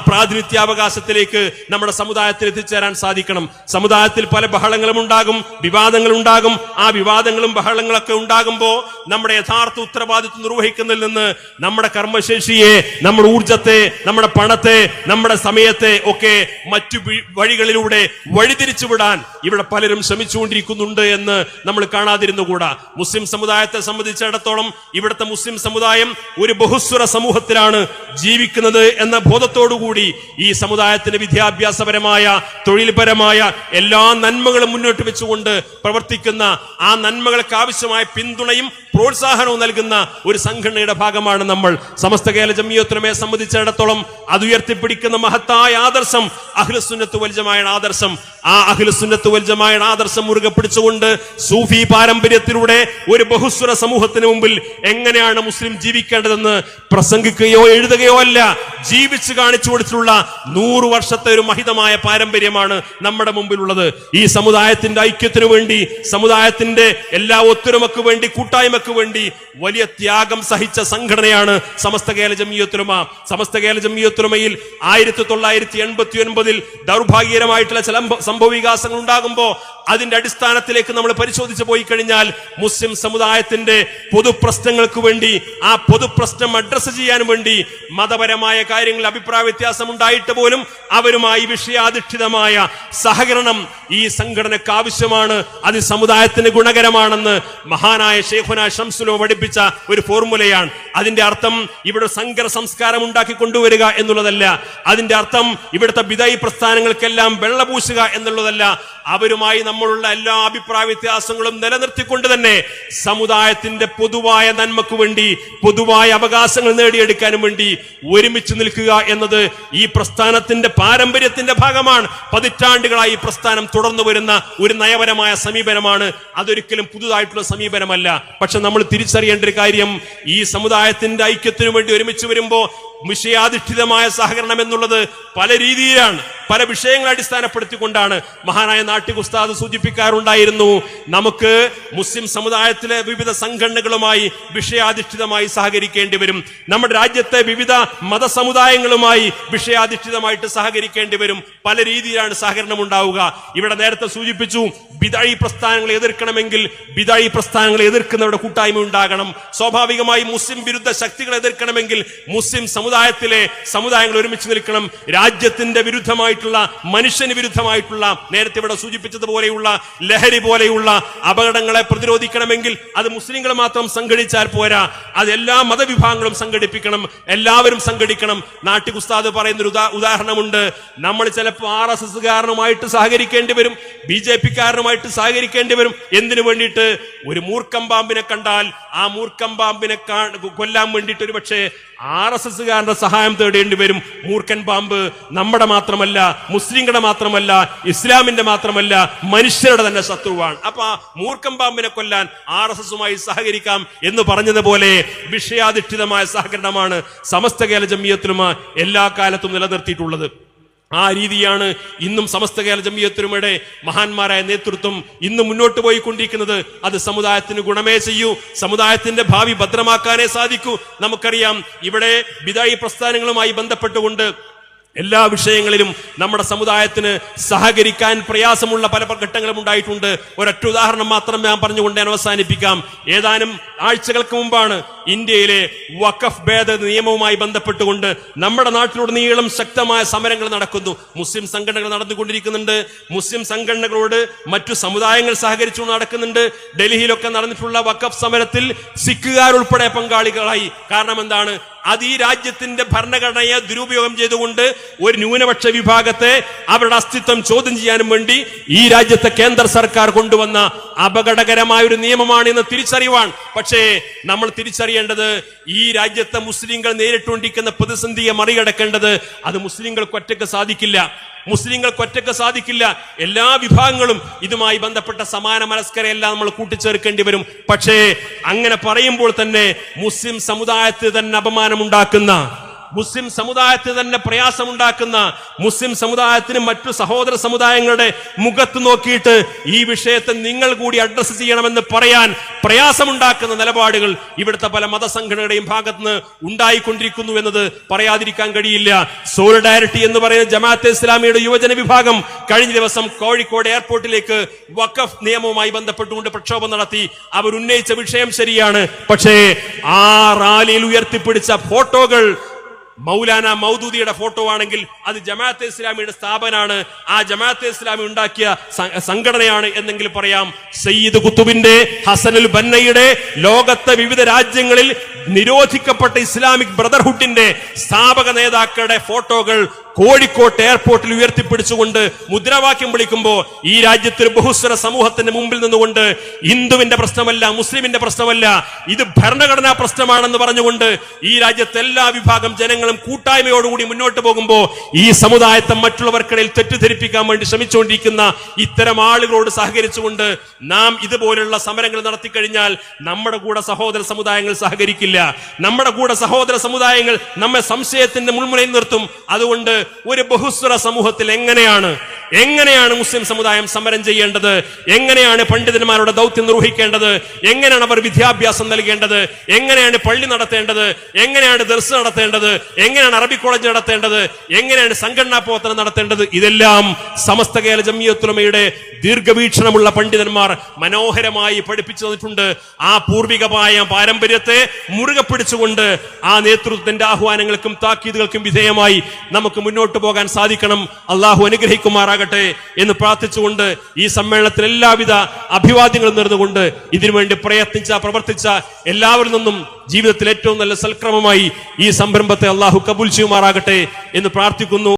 പ്രാതിനിധ്യാവകാശത്തിലേക്ക് നമ്മുടെ സമുദായത്തിൽ എത്തിച്ചേരാൻ സാധിക്കണം. സമുദായത്തിൽ പല ബഹളങ്ങളും ഉണ്ടാകും, വിവാദങ്ങൾ ഉണ്ടാകും. ആ വിവാദങ്ങളും ബഹളങ്ങളൊക്കെ ഉണ്ടാകുമ്പോൾ നമ്മുടെ യഥാർത്ഥ ഉത്തരവാദിത്വം നിർവഹിക്കുന്നതിൽ നിന്ന് നമ്മുടെ കർമ്മശേഷിയെ, നമ്മുടെ ഊർജത്തെ, നമ്മുടെ പണത്തെ, നമ്മുടെ സമയത്തെ ഒക്കെ മറ്റു വഴികളിലൂടെ വഴിതിരിച്ചു വിടാൻ ഇവിടെ പലരും ശ്രമിച്ചുകൊണ്ടിരിക്കുന്നുണ്ട് എന്ന് നമ്മൾ കാണാതിരുന്നുകൂടാ. മുസ്ലിം സമുദായത്തെ സംബന്ധിച്ചിടത്തോളം ഇവിടുത്തെ മുസ്ലിം സമുദായം ഒരു ബഹുസ്വര സമൂഹത്തിലാണ് ജീവിക്കുന്നത് എന്ന ബോധത്തോടുകൂടി ഈ സമുദായത്തിന് വിദ്യാഭ്യാസപരമായ, തൊഴിൽപരമായ എല്ലാ നന്മകളും മുന്നോട്ട് വെച്ചുകൊണ്ട് പ്രവർത്തിക്കുന്ന, ആ നന്മകൾക്ക് ആവശ്യമായ പിന്തുണയും പ്രോത്സാഹനവും നൽകുന്ന ഒരു സംഘടനയുടെ ഭാഗമാണ് നമ്മൾ. സമസ്ത കേരള ജംഇയ്യത്തുൽ ഉലമയെ സംബന്ധിച്ചിടത്തോളം അത് ഉയർത്തിപ്പിടിക്കുന്ന മഹത്തായ ആദർശം അഹ്ലുസുന്നത്ത് വൽ ജമാഅയുടെ ആദർശം. ആ അഹ്ലുസുന്നത്ത് വൽ ജമാഅയുടെ ആദർശം മുറുകെ പിടിച്ചുകൊണ്ട് സൂഫി പാരമ്പര്യത്തിലൂടെ ഒരു ബഹുസ്വര സമൂഹത്തിന് മുമ്പിൽ എങ്ങനെയാണ് മുസ്ലിം ജീവിക്കേണ്ടതെന്ന് പ്രസംഗിക്കുകയോ എഴുതുകയോ അല്ല, ജീവിച്ച് കാണിച്ചു കൊടുത്തിട്ടുള്ള 100 വർഷത്തെ ഒരു മഹിതമായ പാരമ്പര്യമാണ് നമ്മുടെ മുമ്പിലുള്ളത്. ഈ സമുദായത്തിന്റെ ഐക്യത്തിനു വേണ്ടി, സമുദായത്തിന്റെ എല്ലാ ഒത്തൊരുമക്ക് വേണ്ടി, കൂട്ടായ്മക്ക് വേണ്ടി വലിയ ത്യാഗം സഹിച്ച സംഘടനയാണ് സമസ്ത കേരള ജംഇയ്യത്തുൽ ഉലമ. സമസ്ത കേരള ജംഇയ്യത്തുൽ ഉലമയിൽ 1989 ദൗർഭാഗ്യകരമായിട്ടുള്ള ചില സംഭവവികാസങ്ങൾ ഉണ്ടാകുമ്പോൾ അതിന്റെ അടിസ്ഥാനത്തിലേക്ക് നമ്മൾ പരിശോധിച്ചു പോയി കഴിഞ്ഞാൽ മുസ്ലിം സമുദായത്തിന്റെ പൊതുപ്രശ്നങ്ങൾക്ക് വേണ്ടി, ആ പൊതുപ്രശ്നം അഡ്രസ് ചെയ്യാൻ വേണ്ടി മതപരമായ കാര്യങ്ങളിൽ അഭിപ്രായ വ്യത്യാസം ഉണ്ടായിട്ട് പോലും അവരുമായി വിഷയാധിഷ്ഠിതമായ സഹകരണം ഈ സംഘടനയ്ക്ക് ആവശ്യമാണ്. അത് സമുദായത്തിന് ഗുണകരമാണെന്ന് മഹാനായ ശൈഖുനാ ശംസുൽ ഉലമ പഠിപ്പിച്ച ഒരു ഫോർമുലയാണ്. അതിന്റെ അർത്ഥം ഇവിടെ സങ്കര സംസ്കാരം ഉണ്ടാക്കി കൊണ്ടുവരിക എന്നുള്ളതല്ല. അതിന്റെ അർത്ഥം ഇവിടുത്തെ ബിദഈ പ്രസ്ഥാനങ്ങൾക്കെല്ലാം വെള്ളപൂശുക എന്നുള്ളതല്ല. അവരുമായി നമ്മളുള്ള എല്ലാ അഭിപ്രായ വ്യത്യാസങ്ങളും നിലനിർത്തിക്കൊണ്ട് തന്നെ സമുദായത്തിന്റെ പൊതുവായ നന്മക്ക് വേണ്ടി, പൊതുവായ അവകാശങ്ങൾ നേടിയെടുക്കാനും വേണ്ടി ഒരുമിച്ച് നിൽക്കുക എന്നത് ഈ പ്രസ്ഥാനത്തിന്റെ പാരമ്പര്യത്തിന്റെ ഭാഗമാണ്. പതിറ്റാണ്ടുകളായി ഈ പ്രസ്ഥാനം തുടർന്നു വരുന്ന ഒരു നയപരമായ സമീപനമാണ്. അതൊരിക്കലും പുതുതായിട്ടുള്ള സമീപനമല്ല. പക്ഷെ നമ്മൾ തിരിച്ചറിയേണ്ട ഒരു കാര്യം, ഈ സമുദായത്തിന്റെ ഐക്യത്തിനു വേണ്ടി ഒരുമിച്ച് വരുമ്പോൾ വിഷയാധിഷ്ഠിതമായ സഹകരണം എന്നുള്ളത് പല രീതിയിലാണ്, പല വിഷയങ്ങളെ അടിസ്ഥാനപ്പെടുത്തിക്കൊണ്ടാണ്. മഹാനായ നാട്ടിക് ഉസ്താദ് സൂചിപ്പിക്കാറുണ്ടായിരുന്നു, നമുക്ക് മുസ്ലിം സമുദായത്തിലെ വിവിധ സംഘടനകളുമായി വിഷയാധിഷ്ഠിതമായി സഹകരിക്കേണ്ടി വരും. നമ്മുടെ രാജ്യത്തെ വിവിധ മതസമുദായങ്ങളുമായി വിഷയാധിഷ്ഠിതമായിട്ട് സഹകരിക്കേണ്ടി വരും. പല രീതിയിലാണ് സഹകരണം ഉണ്ടാവുക. ഇവിടെ നേരത്തെ സൂചിപ്പിച്ചു, ബിദഈ പ്രസ്ഥാനങ്ങളെ എതിർക്കണമെങ്കിൽ ബിദഈ പ്രസ്ഥാനങ്ങളെ എതിർക്കുന്നവരുടെ കൂട്ടായ്മ ഉണ്ടാകണം. സ്വാഭാവികമായി മുസ്ലിം വിരുദ്ധ ശക്തികളെ എതിർക്കണമെങ്കിൽ മുസ്ലിം സമുദായങ്ങൾ ഒരുമിച്ച് നിൽക്കണം. രാജ്യത്തിന്റെ വിരുദ്ധമായിട്ടുള്ള, മനുഷ്യന് വിരുദ്ധമായിട്ടുള്ള, നേരത്തെ ഇവിടെ സൂചിപ്പിച്ചതുപോലെയുള്ള ലഹരി പോലെയുള്ള അപകടങ്ങളെ പ്രതിരോധിക്കണമെങ്കിൽ അത് മുസ്ലിങ്ങൾ മാത്രം സംഘടിച്ചാൽ പോരാ, അത് എല്ലാ മതവിഭാഗങ്ങളും സംഘടിപ്പിക്കണം, എല്ലാവരും സംഘടിക്കണം. നാട്ടിക് ഉസ്താദ് പറയുന്നൊരു ഉദാഹരണമുണ്ട്. നമ്മൾ ചിലപ്പോൾ RSSകാരനുമായിട്ട് സഹകരിക്കേണ്ടി വരും, BJPക്കാരനുമായിട്ട് സഹകരിക്കേണ്ടി വരും. എന്തിനു വേണ്ടിയിട്ട്? ഒരു മൂർഖം പാമ്പിനെ കണ്ടാൽ ആ മൂർഖം പാമ്പിനെ കൊല്ലാൻ വേണ്ടിയിട്ട് ഒരു പക്ഷേ RSSകാരന്റെ സഹായം തേടേണ്ടി വരും. മൂർഖൻ പാമ്പ് നമ്മുടെ മാത്രമല്ല, മുസ്ലിങ്ങളുടെ മാത്രമല്ല, ഇസ്ലാമിന്റെ മാത്രമല്ല, മനുഷ്യരുടെ തന്നെ ശത്രുവാണ്. അപ്പൊ ആ മൂർഖൻ പാമ്പിനെ കൊല്ലാൻ RSSുമായി സഹകരിക്കാം എന്ന് പറഞ്ഞതുപോലെ വിഷയാധിഷ്ഠിതമായ സഹകരണമാണ് സമസ്ത കേരള ജംഇയ്യത്തുലമ എല്ലാ കാലത്തും നിലനിർത്തിയിട്ടുള്ളത്. ആ രീതിയാണ് ഇന്നും സമസ്ത കേരള ജംഇയ്യത്തുലമയുടെ മഹാന്മാരായ നേതൃത്വം ഇന്ന് മുന്നോട്ട് പോയിക്കൊണ്ടിരിക്കുന്നത്. അത് സമുദായത്തിന് ഗുണമേ ചെയ്യൂ, സമുദായത്തിന്റെ ഭാവി ഭദ്രമാക്കാനേ സാധിക്കൂ. നമുക്കറിയാം, ഇവിടെ ബിദഈ പ്രസ്ഥാനങ്ങളുമായി ബന്ധപ്പെട്ടുകൊണ്ട് എല്ലാ വിഷയങ്ങളിലും നമ്മുടെ സമുദായത്തിന് സഹകരിക്കാൻ പ്രയാസമുള്ള പല ഘട്ടങ്ങളും ഉണ്ടായിട്ടുണ്ട്. ഒരൊറ്റ ഉദാഹരണം മാത്രം ഞാൻ പറഞ്ഞുകൊണ്ട് ഞാൻ അവസാനിപ്പിക്കാം. ഏതാനും ആഴ്ചകൾക്ക് മുമ്പാണ് ഇന്ത്യയിലെ വഖഫ് ഭേദഗതി നിയമവുമായി ബന്ധപ്പെട്ടുകൊണ്ട് നമ്മുടെ നാട്ടിലുടനീളം ശക്തമായ സമരങ്ങൾ നടക്കുന്നു. മുസ്ലിം സംഘടനകൾ നടന്നുകൊണ്ടിരിക്കുന്നുണ്ട്. മുസ്ലിം സംഘടനകളോട് മറ്റു സമുദായങ്ങൾ സഹകരിച്ചു നടക്കുന്നുണ്ട്. ഡൽഹിയിലൊക്കെ നടന്നിട്ടുള്ള വഖഫ് സമരത്തിൽ സിഖുകാരുൾപ്പെടെ പങ്കാളികളായി. കാരണം എന്താണ്? അത് ഈ രാജ്യത്തിന്റെ ഭരണഘടനയെ ദുരുപയോഗം ചെയ്തുകൊണ്ട് ഒരു ന്യൂനപക്ഷ വിഭാഗത്തെ അവരുടെ അസ്തിത്വം ചോദ്യം ചെയ്യാനും വേണ്ടി ഈ രാജ്യത്തെ കേന്ദ്ര സർക്കാർ കൊണ്ടുവന്ന അപകടകരമായ ഒരു നിയമമാണ് എന്ന് തിരിച്ചറിയുവാൻ. പക്ഷേ നമ്മൾ തിരിച്ചറിയേണ്ടത്, ഈ രാജ്യത്തെ മുസ്ലിങ്ങൾ നേരിട്ടുകൊണ്ടിരിക്കുന്ന പ്രതിസന്ധിയെ മറികടക്കേണ്ടത് അത് മുസ്ലിങ്ങൾക്ക് ഒറ്റയ്ക്ക് സാധിക്കില്ല. എല്ലാ വിഭാഗങ്ങളും ഇതുമായി ബന്ധപ്പെട്ട സമാന മനസ്കരെല്ലാം നമ്മൾ കൂട്ടിച്ചേർക്കേണ്ടി വരും. പക്ഷേ അങ്ങനെ പറയുമ്പോൾ തന്നെ മുസ്ലിം സമുദായത്തിൽ തന്നെ അപമാനമുണ്ടാക്കുന്ന, മുസ്ലിം സമുദായത്തിന് തന്നെ പ്രയാസമുണ്ടാക്കുന്ന, മുസ്ലിം സമുദായത്തിന് മറ്റു സഹോദര സമുദായങ്ങളുടെ മുഖത്ത് നോക്കിയിട്ട് ഈ വിഷയത്തെ നിങ്ങൾ കൂടി അഡ്രസ് ചെയ്യണമെന്ന് പറയാൻ പ്രയാസമുണ്ടാക്കുന്ന നിലപാടുകൾ ഇവിടുത്തെ പല മതസംഘടനയുടെയും ഭാഗത്തുനിന്ന് ഉണ്ടായിക്കൊണ്ടിരിക്കുന്നു എന്നത് പറയാതിരിക്കാൻ കഴിയില്ല. സോളിഡാരിറ്റി എന്ന് പറയുന്ന ജമാഅത്തെ ഇസ്ലാമിയുടെ യുവജന വിഭാഗം കഴിഞ്ഞ ദിവസം കോഴിക്കോട് എയർപോർട്ടിലേക്ക് വഖഫ് നിയമവുമായി ബന്ധപ്പെട്ടുകൊണ്ട് പ്രക്ഷോഭം നടത്തി. അവർ ഉന്നയിച്ച വിഷയം ശരിയാണ്. പക്ഷേ ആ റാലിയിൽ ഉയർത്തിപ്പിടിച്ച ഫോട്ടോകൾ മൗലാന മൗദൂദിയുടെ ഫോട്ടോ ആണെങ്കിൽ അത് ജമാഅത്തെ ഇസ്ലാമിയുടെ സ്ഥാപനമാണ്, ആ ജമാഅത്തെ ഇസ്ലാമി ഉണ്ടാക്കിയ സംഘടനയാണ് എന്നെങ്കിൽ പറയാം. സയ്യിദ് കുത്തുബിന്റെ, ഹസനുൽ ബന്നയുടെ, ലോകത്തെ വിവിധ രാജ്യങ്ങളിൽ നിരോധിക്കപ്പെട്ട ഇസ്ലാമിക് ബ്രദർഹുഡിന്റെ സ്ഥാപക നേതാക്കളുടെ ഫോട്ടോകൾ കോഴിക്കോട്ട് എയർപോർട്ടിൽ ഉയർത്തിപ്പിടിച്ചുകൊണ്ട് മുദ്രാവാക്യം വിളിക്കുമ്പോൾ ഈ രാജ്യത്തൊരു ബഹുസ്വര സമൂഹത്തിന്റെ മുമ്പിൽ നിന്നുകൊണ്ട് ഹിന്ദുവിന്റെ പ്രശ്നമല്ല, മുസ്ലിമിന്റെ പ്രശ്നമല്ല, ഇത് ഭരണഘടനാ പ്രശ്നമാണെന്ന് പറഞ്ഞുകൊണ്ട് ഈ രാജ്യത്തെ എല്ലാ വിഭാഗം ജനങ്ങളും കൂട്ടായ്മയോടുകൂടി മുന്നോട്ട് പോകുമ്പോൾ ഈ സമുദായത്തെ മറ്റുള്ളവർക്കിടയിൽ തെറ്റിദ്ധരിപ്പിക്കാൻ വേണ്ടി ശ്രമിച്ചുകൊണ്ടിരിക്കുന്ന ഇത്തരം ആളുകളോട് സഹകരിച്ചുകൊണ്ട് നാം ഇതുപോലുള്ള സമരങ്ങൾ നടത്തിക്കഴിഞ്ഞാൽ നമ്മുടെ കൂടെ സഹോദര സമുദായങ്ങൾ സഹകരിക്കില്ല. നമ്മുടെ കൂടെ സഹോദര സമുദായങ്ങൾ നമ്മെ സംശയത്തിന്റെ മുൾമുനയിൽ നിർത്തും. അതുകൊണ്ട് ഒരു ബഹുസ്വര സമൂഹത്തിൽ എങ്ങനെയാണ് മുസ്ലിം സമുദായം സമരം ചെയ്യേണ്ടത്, എങ്ങനെയാണ് പണ്ഡിതന്മാരുടെ ദൗത്യം നിർവഹിക്കേണ്ടത്, എങ്ങനെയാണ് അവർ വിദ്യാഭ്യാസം നൽകേണ്ടത്, എങ്ങനെയാണ് പള്ളി നടത്തേണ്ടത്, എങ്ങനെയാണ് ദർസ് നടത്തേണ്ടത്, എങ്ങനെയാണ് അറബി കോളേജ് നടത്തേണ്ടത്, എങ്ങനെയാണ് സംഘടനാ പ്രവർത്തനം നടത്തേണ്ടത്, ഇതെല്ലാം സമസ്ത കേരള ജംഇയ്യത്തുലമയുടെ ദീർഘവീക്ഷണമുള്ള പണ്ഡിതന്മാർ മനോഹരമായി പഠിപ്പിച്ചു തന്നിട്ടുണ്ട്. ആ പൂർവികമായ പാരമ്പര്യത്തെ മുറുകെ പിടിച്ചുകൊണ്ട് ആ നേതൃത്വത്തിന്റെ ആഹ്വാനങ്ങൾക്കും താക്കീതുകൾക്കും വിധേയമായി നമുക്ക് മുന്നോട്ട് പോകാൻ സാധിക്കണം. അള്ളാഹു അനുഗ്രഹിക്കുമാറാകട്ടെ എന്ന് പ്രാർത്ഥിച്ചുകൊണ്ട് ഈ സമ്മേളനത്തിൽ എല്ലാവിധ അഭിവാദ്യങ്ങളും നേർന്നുകൊണ്ട് ഇതിനുവേണ്ടി പ്രവർത്തിച്ച എല്ലാവരിൽ നിന്നും ജീവിതത്തിൽ ഏറ്റവും നല്ല സൽക്രമമായി ഈ സംരംഭത്തെ അള്ളാഹു കബൂൽ ചെയ്യുമാറാകട്ടെ എന്ന് പ്രാർത്ഥിക്കുന്നു.